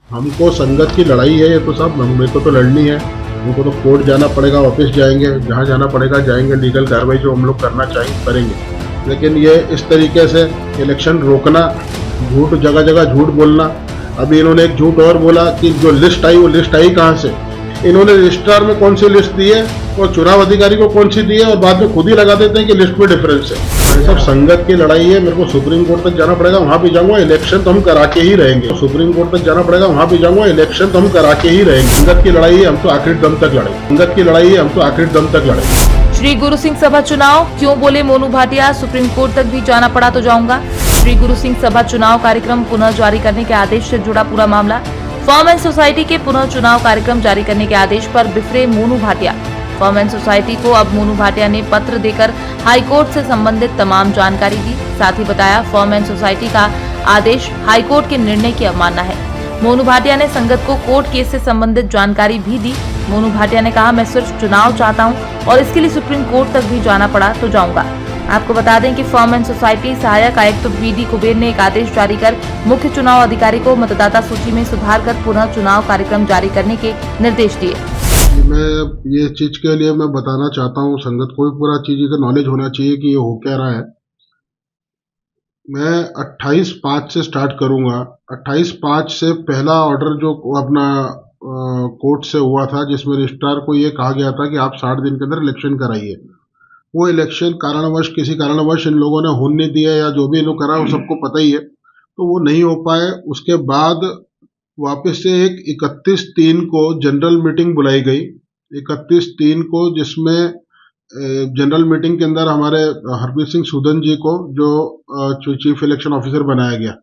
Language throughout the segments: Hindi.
हमको संगत की लड़ाई है ये तो साहब, मेरे को तो लड़नी है। हमको तो कोर्ट जाना पड़ेगा, वापस जाएंगे, जहाँ जाना पड़ेगा जाएंगे, लीगल कार्रवाई जो हम लोग करना चाहिए करेंगे। लेकिन ये इस तरीके से इलेक्शन रोकना, झूठ जगह जगह झूठ बोलना। अभी इन्होंने एक झूठ और बोला कि जो लिस्ट आई वो लिस्ट आई कहाँ से, इन्होंने रजिस्ट्रार में कौन सी लिस्ट दी है और चुनाव अधिकारी को कौन सी दी है, और बाद में खुद ही लगा देते हैं कि लिस्ट में डिफरेंस है। ये सब संगत की लड़ाई है। मेरे को सुप्रीम कोर्ट तक जाना पड़ेगा, वहां भी जाऊंगा, इलेक्शन तो हम करा के ही रहेंगे। सुप्रीम कोर्ट तक जाना पड़ेगा, वहां भी जाऊंगा, इलेक्शन तो हम करा के ही रहेंगे। संगत की लड़ाई है, हम तो आखिरी दम तक लड़ेंगे। संगत की लड़ाई है, हम तो आखिरी दम तक लड़ेंगे। श्री गुरु सिंह सभा चुनाव क्यों बोले मोनू भाटिया, सुप्रीम कोर्ट तक भी जाना पड़ा तो जाऊंगा। श्री गुरु सिंह सभा चुनाव कार्यक्रम पुनः जारी करने के आदेश से जुड़ा पूरा मामला। फॉर्म एंड सोसाइटी के पुनः चुनाव कार्यक्रम जारी करने के आदेश पर बिफरे Monu Bhatia. Form and society को अब मोनू भाटिया ने पत्र देकर हाईकोर्ट से संबंधित तमाम जानकारी दी। साथ ही बताया फॉर्म एंड सोसाइटी का आदेश हाईकोर्ट के निर्णय की अवमानना है। मोनू भाटिया ने संगत को कोर्ट केस से संबंधित जानकारी भी दी। मोनू भाटिया ने कहा, मैं सिर्फ चुनाव चाहता हूं और इसके लिए सुप्रीम कोर्ट तक भी जाना पड़ा तो जाऊंगा। आपको बता दें कि फॉर्म एंड सोसाइटी सहायक आयुक्त वीडी कुबेर ने एक आदेश जारी कर मुख्य चुनाव अधिकारी को मतदाता सूची में सुधार कर पुनः चुनाव कार्यक्रम जारी करने के निर्देश दिए। मैं ये चीज के लिए मैं बताना चाहता हूँ, संगत को भी पूरा चीज का नॉलेज होना चाहिए कि ये हो क्या रहा है। मैं 28/5 से स्टार्ट करूंगा। 28/5 से पहला ऑर्डर जो अपना कोर्ट से हुआ था, जिसमें रजिस्ट्रार को ये कहा गया था कि आप 60 दिन के अंदर इलेक्शन कराइए। वो इलेक्शन कारणवश, किसी कारणवश इन लोगों ने होने नहीं दिया, या जो भी लोग करा वो सबको पता ही है, तो वो नहीं हो पाए। उसके बाद वापस से एक 31/3 को जनरल मीटिंग बुलाई गई। 31/3 को, जिसमें जनरल मीटिंग के अंदर हमारे हरप्रीत सिंह सूदन जी को जो चीफ इलेक्शन ऑफिसर बनाया गया,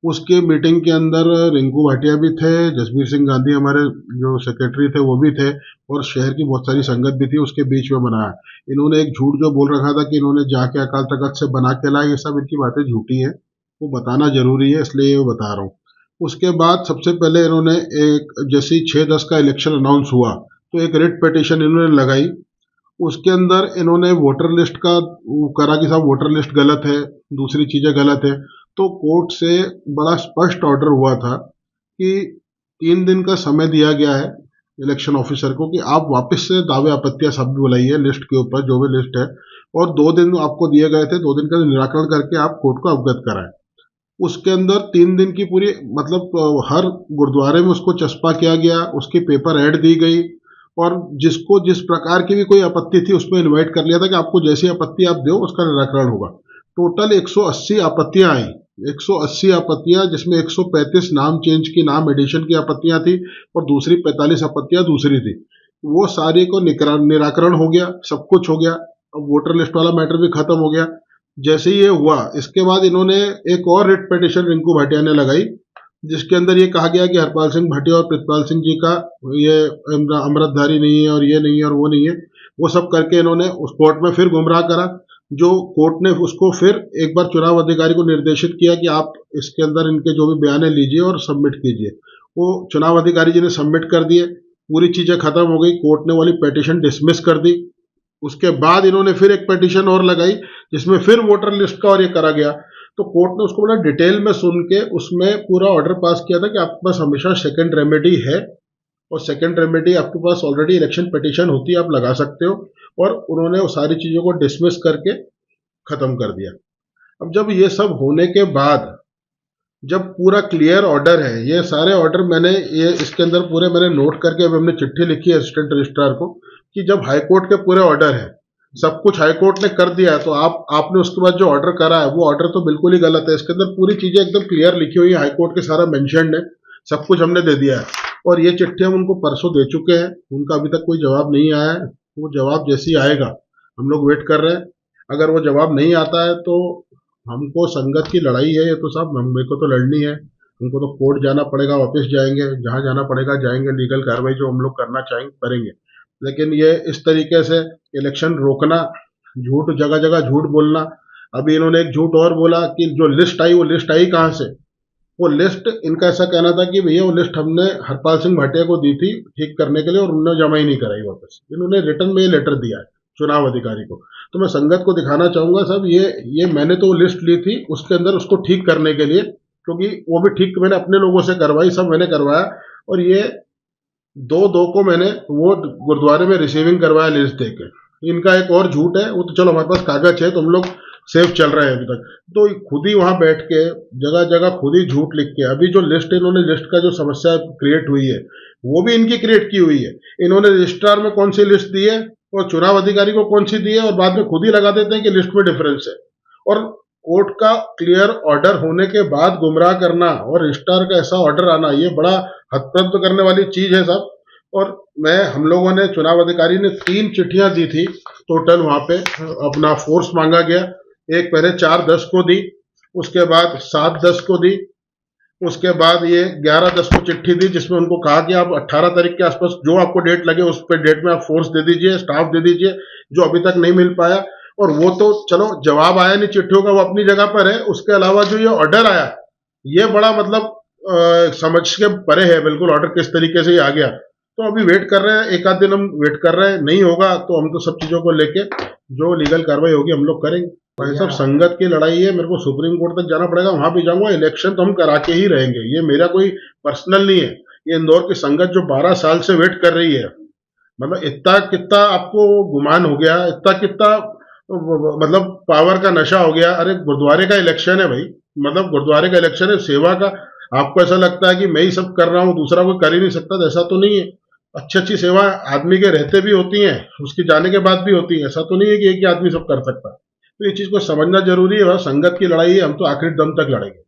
उसके मीटिंग के अंदर रिंकू भाटिया भी थे, जसबीर सिंह गांधी हमारे जो सेक्रेटरी थे वो भी थे, और शहर की बहुत सारी संगत भी थी। उसके बीच में बनाया। इन्होंने एक झूठ जो बोल रखा था कि इन्होंने जाके अकाल तख्त से बना के लाया, ये सब इनकी बातें झूठी है। वो बताना जरूरी है, इसलिए ये बता रहा हूँ। उसके बाद सबसे पहले इन्होंने एक, जैसे 6/10 का इलेक्शन अनाउंस हुआ तो एक रिट पिटीशन इन्होंने लगाई। उसके अंदर इन्होंने वोटर लिस्ट का करा कि साहब वोटर लिस्ट गलत है, दूसरी चीजें गलत है। तो कोर्ट से बड़ा स्पष्ट ऑर्डर हुआ था कि 3 दिन का समय दिया गया है इलेक्शन ऑफिसर को कि आप वापस से दावे आपत्तियां सब बुलाइए लिस्ट के ऊपर, जो भी लिस्ट है, और 2 दिन आपको दिए गए थे, 2 दिन का निराकरण करके आप कोर्ट को अवगत कराएं। उसके अंदर 3 दिन की पूरी, मतलब हर गुरुद्वारे में उसको चस्पा किया गया, उसकी पेपर ऐड दी गई, और जिसको जिस प्रकार की भी कोई आपत्ति थी उसमें इनवाइट कर लिया था कि आपको जैसी आपत्ति आप दो उसका निराकरण होगा। टोटल 180 आपत्तियां आई, 180 आपत्तियां, जिसमें 135 नाम चेंज की, नाम एडिशन की आपत्तियां थी, और दूसरी 45 आपत्तियां दूसरी थी। वो सारी को निराकरण हो गया, सब कुछ हो गया। अब वोटर लिस्ट वाला मैटर भी खत्म हो गया। जैसे ये हुआ, इसके बाद इन्होंने एक और रिट पिटीशन रिंकू भाटिया ने लगाई, जिसके अंदर ये कहा गया कि हरपाल सिंह भाटिया और प्रितपाल सिंह जी का ये अमृतधारी नहीं है, और ये नहीं है, और वो नहीं है। वो सब करके इन्होंने उस कोर्ट में फिर गुमराह करा। जो कोर्ट ने उसको फिर एक बार चुनाव अधिकारी को निर्देशित किया कि आप इसके अंदर इनके जो भी बयान लीजिए और सबमिट कीजिए। वो चुनाव अधिकारी जी ने सबमिट कर दिए, पूरी चीजें खत्म हो गई। कोर्ट ने वाली पिटीशन डिसमिस कर दी। उसके बाद इन्होंने फिर एक पिटीशन और लगाई, जिसमें फिर वोटर लिस्ट का और ये करा गया। तो कोर्ट ने उसको बड़ा डिटेल में सुन के उसमें पूरा ऑर्डर पास किया था कि आपके पास हमेशा सेकंड रेमेडी है, और सेकंड रेमेडी आपके पास ऑलरेडी इलेक्शन पिटीशन होती है, आप लगा सकते हो। और उन्होंने वो सारी चीजों को डिसमिस करके खत्म कर दिया। अब जब ये सब होने के बाद, जब पूरा क्लियर ऑर्डर है, ये सारे ऑर्डर मैंने ये इसके अंदर पूरे मैंने नोट करके अभी हमने चिट्ठी लिखी है असिस्टेंट रजिस्ट्रार को कि जब हाईकोर्ट के पूरे ऑर्डर है, सब कुछ हाईकोर्ट ने कर दिया है, तो आपने उसके बाद जो ऑर्डर करा है वो ऑर्डर तो बिल्कुल ही गलत है। इसके अंदर पूरी चीजें एकदम क्लियर लिखी हुई है, हाईकोर्ट के सारा मेंशन्ड है, सब कुछ हमने दे दिया है। और ये चिट्ठी हम उनको परसों दे चुके हैं, उनका अभी तक कोई जवाब नहीं आया है। वो जवाब जैसे ही आएगा हम लोग वेट कर रहे हैं। अगर वो जवाब नहीं आता है तो हमको संगत की लड़ाई है ये तो साहब, मेरे को तो लड़नी है। हमको तो कोर्ट जाना पड़ेगा, वापस जाएंगे, जहां जाना पड़ेगा जाएंगे, लीगल कार्रवाई जो हम लोग करना चाहेंगे करेंगे। लेकिन ये इस तरीके से इलेक्शन रोकना, झूठ जगह जगह झूठ बोलना। अभी इन्होंने एक झूठ और बोला कि जो लिस्ट आई वो लिस्ट आई कहाँ से। वो लिस्ट, इनका ऐसा कहना था कि भैया वो लिस्ट हमने हरपाल सिंह भाटिया को दी थी ठीक करने के लिए, और उन्होंने जमा ही नहीं कराई वापस। इन्होंने रिटर्न में ये लेटर दिया है चुनाव अधिकारी को। तो मैं संगत को दिखाना चाहूंगा साहब, ये मैंने तो वो लिस्ट ली थी, उसके अंदर उसको ठीक करने के लिए क्योंकि वो भी ठीक मैंने अपने लोगों से करवाई, सब मैंने करवाया। और ये 2-2 को मैंने वो गुरुद्वारे में रिसीविंग करवाया लिस्ट देके। इनका एक और झूठ है, वो तो चलो हमारे पास कागज है तो हम लोग सेफ चल रहे हैं अभी तक। तो खुद ही वहां बैठ के जगह जगह खुद ही झूठ लिख के, अभी जो लिस्ट इन्होंने लिस्ट का जो समस्या क्रिएट हुई है वो भी इनकी क्रिएट की हुई है। इन्होंने रजिस्ट्रार में कौन सी लिस्ट दी है और चुनाव अधिकारी को कौन सी दी है, और बाद में खुद ही लगा देते हैं कि लिस्ट में डिफरेंस है। और कोर्ट का क्लियर ऑर्डर होने के बाद गुमराह करना और रजिस्ट्रार का ऐसा ऑर्डर आना, ये बड़ा हतप्रभ करने वाली चीज है साहब। और हम लोगों ने, चुनाव अधिकारी ने 3 चिट्ठियां दी थी टोटल, वहां पे अपना फोर्स मांगा गया। एक पहले 4-10 को दी, उसके बाद 7-10 को दी, उसके बाद ये 11-10 को चिट्ठी दी जिसमें उनको कहा कि आप 18 तारीख के आसपास जो आपको डेट लगे उस पर डेट में आप फोर्स दे दीजिए, स्टाफ दे दीजिए, जो अभी तक नहीं मिल पाया। और वो तो चलो जवाब आया नहीं चिट्ठियों का, वो अपनी जगह पर है। उसके अलावा जो ये ऑर्डर आया, ये बड़ा मतलब समझ के परे है बिल्कुल, ऑर्डर किस तरीके से ये आ गया। तो अभी वेट कर रहे हैं, एक आध दिन हम वेट कर रहे हैं, नहीं होगा तो हम तो सब चीजों को लेके जो लीगल कार्रवाई होगी हम लोग करेंगे। भाई साहब, संगत की लड़ाई है, मेरे को सुप्रीम कोर्ट तक जाना पड़ेगा, वहां भी जाऊंगा। इलेक्शन तो हम करा के ही रहेंगे, ये मेरा कोई पर्सनल नहीं है। ये इंदौर की संगत जो 12 साल से वेट कर रही है, मतलब इतना कितना आपको गुमान हो गया, इतना कितना मतलब पावर का नशा हो गया। अरे गुरुद्वारे का इलेक्शन है भाई, मतलब गुरुद्वारे का इलेक्शन है, सेवा का। आपको ऐसा लगता है कि मैं ही सब कर रहा हूँ, दूसरा कोई कर ही नहीं सकता, तो ऐसा तो नहीं है। अच्छी अच्छी सेवा आदमी के रहते भी होती हैं, उसकी जाने के बाद भी होती है। ऐसा तो नहीं है कि एक ही आदमी सब कर सकता। तो ये चीज को समझना जरूरी है। संगत की लड़ाई है, हम तो आखिरी दम तक लड़ेंगे।